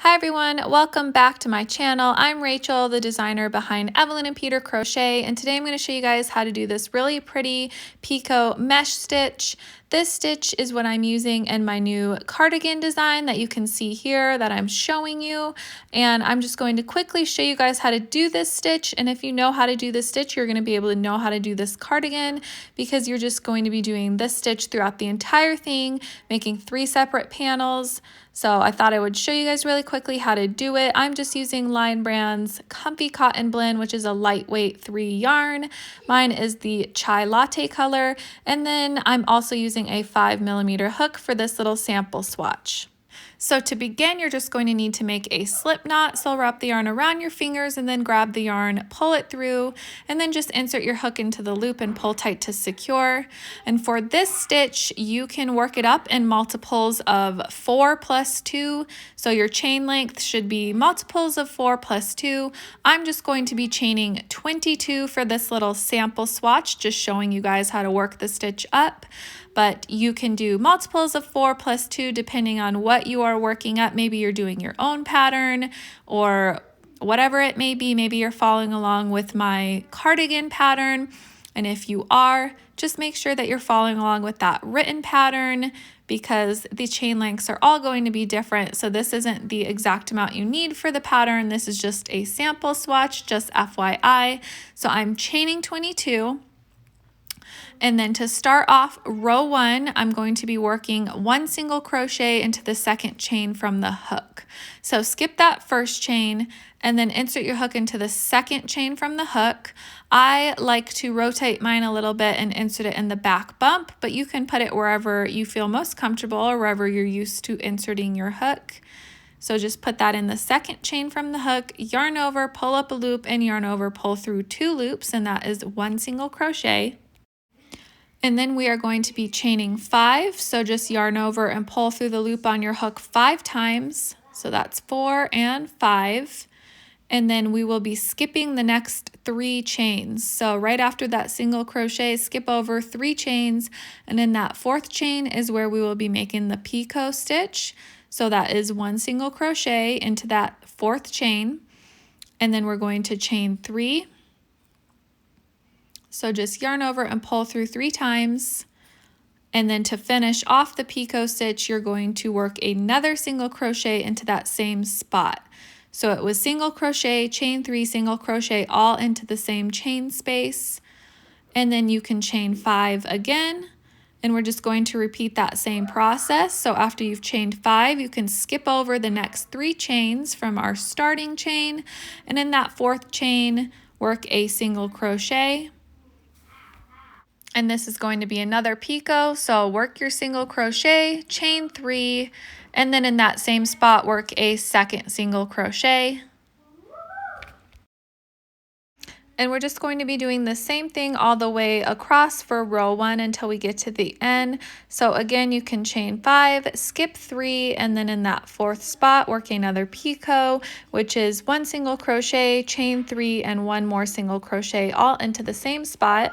Hi everyone, welcome back to my channel. I'm Rachel, the designer behind Evelyn and Peter Crochet, and today I'm going to show you guys how to do this really pretty Picot Mesh stitch. This stitch is what I'm using in my new cardigan design that you can see here that I'm showing you, and I'm just going to quickly show you guys how to do this stitch. And if you know how to do this stitch, you're going to be able to know how to do this cardigan because you're just going to be doing this stitch throughout the entire thing, making 3 separate panels. So I thought I would show you guys really quickly how to do it. I'm just using Lion Brand's Comfy Cotton Blend, which is a lightweight 3 yarn. Mine is the Chai Latte color. And then I'm also using a 5mm hook for this little sample swatch. So to begin, you're just going to need to make a slip knot. So wrap the yarn around your fingers and then grab the yarn, pull it through, and then just insert your hook into the loop and pull tight to secure. And for this stitch, you can work it up in multiples of 4 plus 2. So your chain length should be multiples of 4 plus 2. I'm just going to be chaining 22 for this little sample swatch, just showing you guys how to work the stitch up. But you can do multiples of 4 plus 2 depending on what you are working up. Maybe you're doing your own pattern or whatever it may be. Maybe you're following along with my cardigan pattern. And if you are, just make sure that you're following along with that written pattern because the chain lengths are all going to be different. So this isn't the exact amount you need for the pattern. This is just a sample swatch, just FYI. So I'm chaining 22. And then to start off row 1, I'm going to be working 1 single crochet into the second chain from the hook. So skip that first chain and then insert your hook into the second chain from the hook. I like to rotate mine a little bit and insert it in the back bump, but you can put it wherever you feel most comfortable or wherever you're used to inserting your hook. So just put that in the second chain from the hook, yarn over, pull up a loop, and yarn over, pull through 2 loops, and that is 1 single crochet. And then we are going to be chaining 5, so just yarn over and pull through the loop on your hook 5 times. So that's 4 and 5. And then we will be skipping the next 3 chains. So right after that single crochet, skip over 3 chains, and in that 4th chain is where we will be making the Picot stitch. So that is 1 single crochet into that 4th chain, and then we're going to chain 3. So just yarn over and pull through 3 times. And then to finish off the Picot stitch, you're going to work another single crochet into that same spot. So it was single crochet, chain 3, single crochet, all into the same chain space. And then you can chain 5 again. And we're just going to repeat that same process. So after you've chained 5, you can skip over the next 3 chains from our starting chain. And in that 4th chain, work a single crochet. And this is going to be another picot, so work your single crochet, chain 3, and then in that same spot work a second single crochet. And we're just going to be doing the same thing all the way across for row 1 until we get to the end. So again, you can chain 5, skip 3, and then in that 4th spot work another picot, which is 1 single crochet, chain 3, and 1 more single crochet all into the same spot.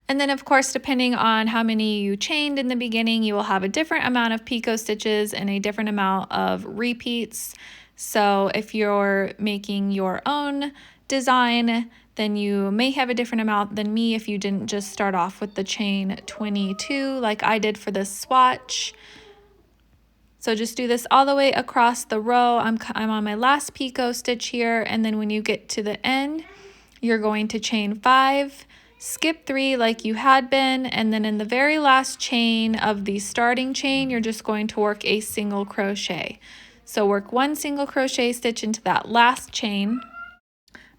And then of course, depending on how many you chained in the beginning, you will have a different amount of picot stitches and a different amount of repeats. So if you're making your own design, then you may have a different amount than me if you didn't just start off with the chain 22 like I did for this swatch. So just do this all the way across the row. I'm on my last picot stitch here, and then when you get to the end, you're going to chain 5, skip 3 like you had been, and then in the very last chain of the starting chain, you're just going to work a single crochet. So work 1 single crochet stitch into that last chain,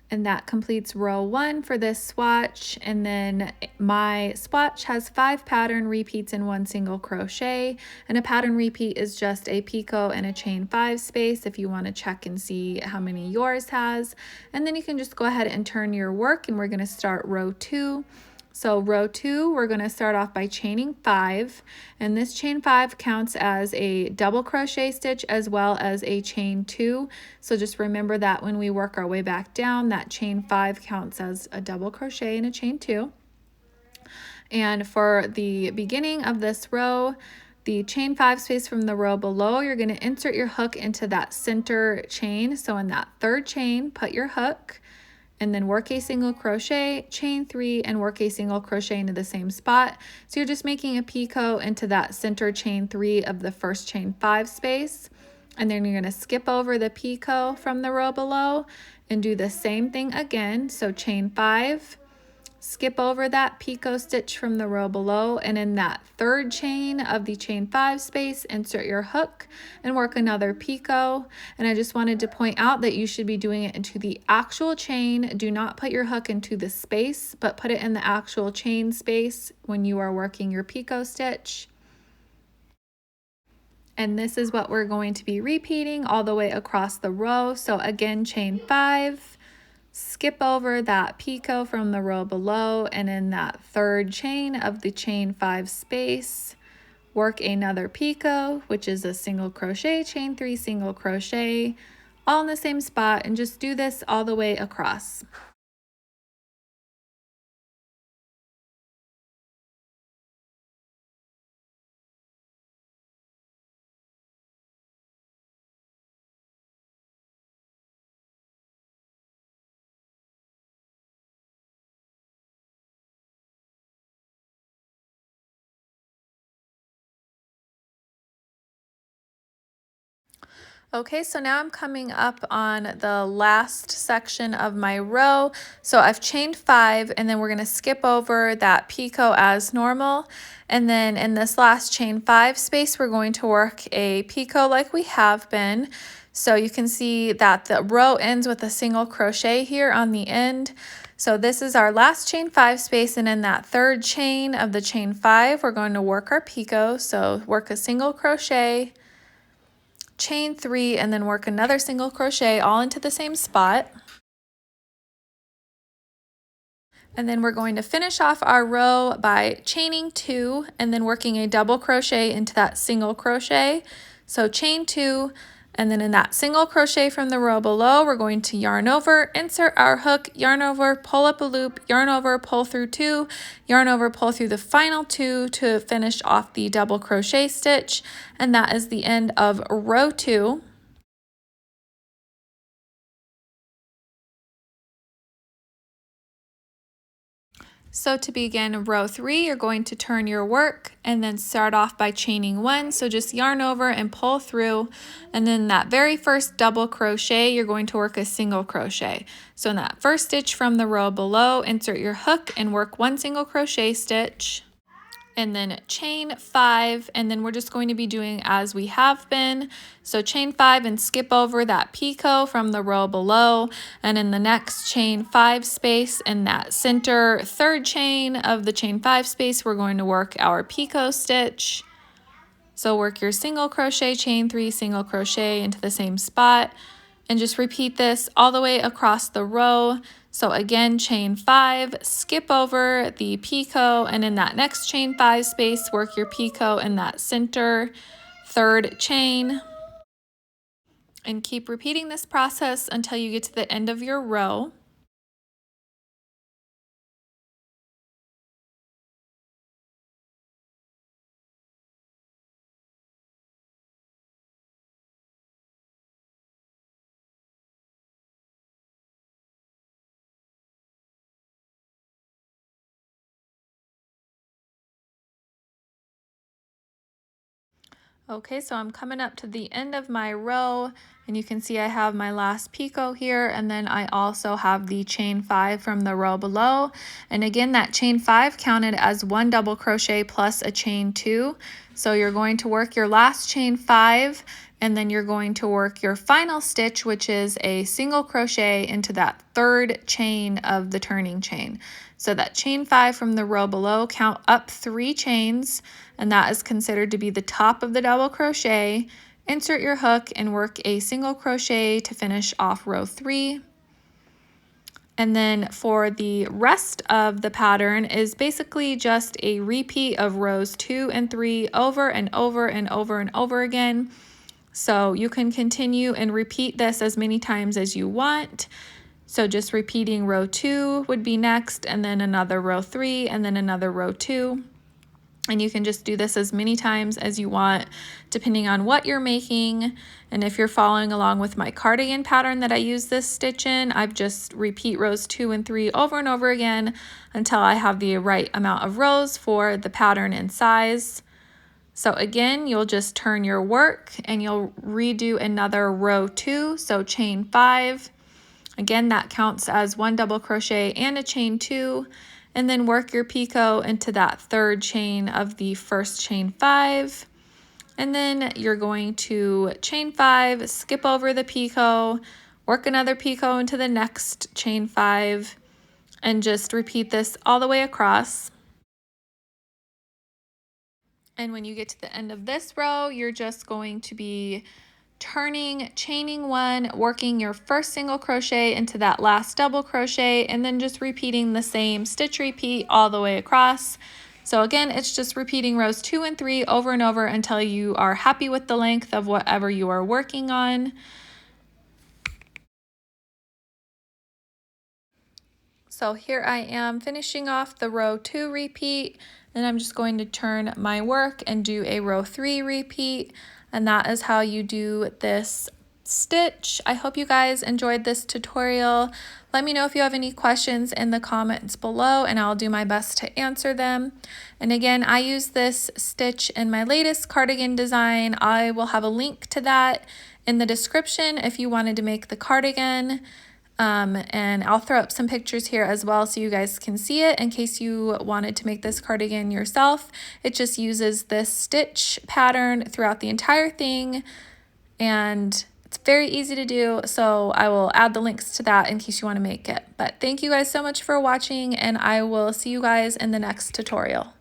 and that completes row 1 for this swatch. And then my swatch has 5 pattern repeats and 1 single crochet, and a pattern repeat is just a picot and a chain 5 space if you want to check and see how many yours has. And then you can just go ahead and turn your work, and we're going to start row 2. So row 2, we're going to start off by chaining 5, and this chain 5 counts as a double crochet stitch as well as a chain 2. So just remember that when we work our way back down, that chain 5 counts as a double crochet and a chain 2. And for the beginning of this row, the chain 5 space from the row below, you're going to insert your hook into that center chain. So in that third chain, put your hook and then work a single crochet, chain 3, and work a single crochet into the same spot. So you're just making a picot into that center chain 3 of the first chain 5 space. And then you're going to skip over the picot from the row below and do the same thing again. So chain 5, skip over that picot stitch from the row below, and in that third chain of the chain 5 space, insert your hook and work another picot. And I just wanted to point out that you should be doing it into the actual chain. Do not put your hook into the space, but put it in the actual chain space when you are working your picot stitch. And this is what we're going to be repeating all the way across the row. So again, chain 5, skip over that picot from the row below, and in that third chain of the chain 5 space, work another picot, which is a single crochet, chain 3, single crochet, all in the same spot, and just do this all the way across. Okay, so now I'm coming up on the last section of my row. So I've chained 5, and then we're going to skip over that picot as normal. And then in this last chain 5 space, we're going to work a picot like we have been. So you can see that the row ends with a single crochet here on the end. So this is our last chain 5 space, and in that third chain of the chain 5, we're going to work our picot. So work a single crochet, chain 3, and then work another single crochet all into the same spot. And then we're going to finish off our row by chaining 2 and then working a double crochet into that single crochet. So chain 2, and then in that single crochet from the row below, we're going to yarn over, insert our hook, yarn over, pull up a loop, yarn over, pull through 2, yarn over, pull through the final 2 to finish off the double crochet stitch. And that is the end of row 2. So to begin row 3, you're going to turn your work and then start off by chaining 1. So just yarn over and pull through, and then that very first double crochet, you're going to work a single crochet. So in that first stitch from the row below, insert your hook and work 1 single crochet stitch, and then chain 5, and then we're just going to be doing as we have been. So chain 5 and skip over that picot from the row below, and in the next chain 5 space in that center third chain of the chain 5 space, we're going to work our picot stitch. So work your single crochet, chain 3, single crochet into the same spot, and just repeat this all the way across the row. So again, chain 5, skip over the picot, and in that next chain 5 space, work your picot in that center third chain. And keep repeating this process until you get to the end of your row. Okay, so I'm coming up to the end of my row, and you can see I have my last picot here, and then I also have the chain 5 from the row below. And again, that chain 5 counted as 1 double crochet plus a chain 2. So you're going to work your last chain 5, and then you're going to work your final stitch, which is a single crochet into that third chain of the turning chain. So that chain 5 from the row below, count up 3 chains, and that is considered to be the top of the double crochet. Insert your hook and work a single crochet to finish off row 3. And then for the rest of the pattern is basically just a repeat of rows 2 and 3 over and over and over and over again. So you can continue and repeat this as many times as you want. So just repeating row 2 would be next, and then another row 3, and then another row 2. And you can just do this as many times as you want, depending on what you're making. And if you're following along with my cardigan pattern that I use this stitch in, I've just repeat rows 2 and 3 over and over again until I have the right amount of rows for the pattern and size. So again, you'll just turn your work and you'll redo another row 2, so chain 5. Again, that counts as 1 double crochet and a chain 2, and then work your picot into that 3rd chain of the first chain 5. And then you're going to chain 5, skip over the picot, work another picot into the next chain 5, and just repeat this all the way across. And when you get to the end of this row, you're just going to be turning, chaining 1, working your first single crochet into that last double crochet, and then just repeating the same stitch repeat all the way across. So again, it's just repeating rows 2 and 3 over and over until you are happy with the length of whatever you are working on. So here I am finishing off the row 2 repeat, and I'm just going to turn my work and do a row 3 repeat, and that is how you do this stitch. I hope you guys enjoyed this tutorial. Let me know if you have any questions in the comments below, and I'll do my best to answer them. And again, I use this stitch in my latest cardigan design. I will have a link to that in the description if you wanted to make the cardigan. And I'll throw up some pictures here as well so you guys can see it in case you wanted to make this cardigan yourself. It just uses this stitch pattern throughout the entire thing, and it's very easy to do, so I will add the links to that in case you want to make it. But thank you guys so much for watching, and I will see you guys in the next tutorial.